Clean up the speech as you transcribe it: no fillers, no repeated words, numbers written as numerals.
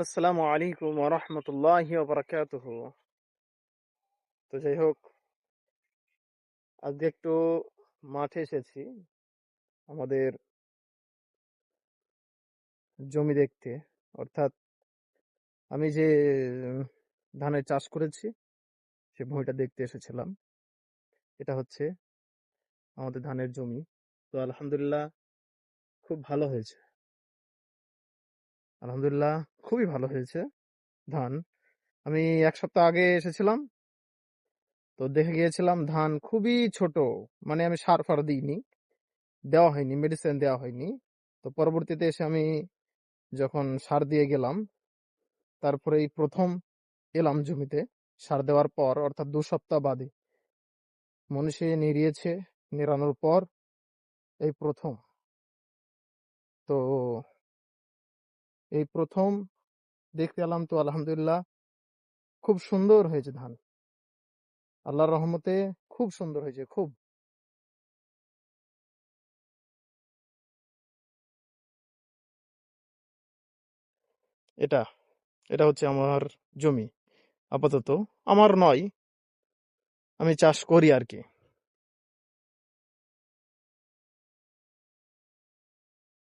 আসসালামু আলাইকুম ওয়া রাহমাতুল্লাহি ওয়া বারাকাতুহু। তো যাই হোক, আজকে একটু মাঠে এসেছি আমাদের জমি দেখতে। অর্থাৎ আমি যে উম, ধানের চাষ করেছি সে ভূমিটা দেখতে এসেছিলাম। এটা হচ্ছে আমাদের ধানের জমি। তো আলহামদুলিল্লাহ খুব ভালো হয়েছে। আলহামদুলিল্লাহ খুবই ভালো হয়েছে ধান। আমি 1 সপ্তাহ আগে এসেছিলাম, তো দেখে গিয়েছিলাম ধান খুবই ছোট। মানে আমি সার ফার দিইনি, দেওয়া হয়নি, মেডিসিন দেওয়া হয়নি। তো পরবর্তীতে এসে আমি যখন সার দিয়ে গেলাম, তারপরে এই প্রথম এলাম জমিতে সার দেওয়ার পর, অর্থাৎ 2 সপ্তাহ বাদে মনীষে নিড়িয়েছে। নিড়ানোর পর এই প্রথম, তো এই প্রথম দেখতে এলাম। তো আলহামদুলিল্লাহ খুব সুন্দর হয়েছে ধান, আল্লাহর রহমতে খুব সুন্দর হয়েছে খুব। এটা এটা হচ্ছে আমার জমি। আপাতত আমার নয়, আমি চাষ করি আর কি।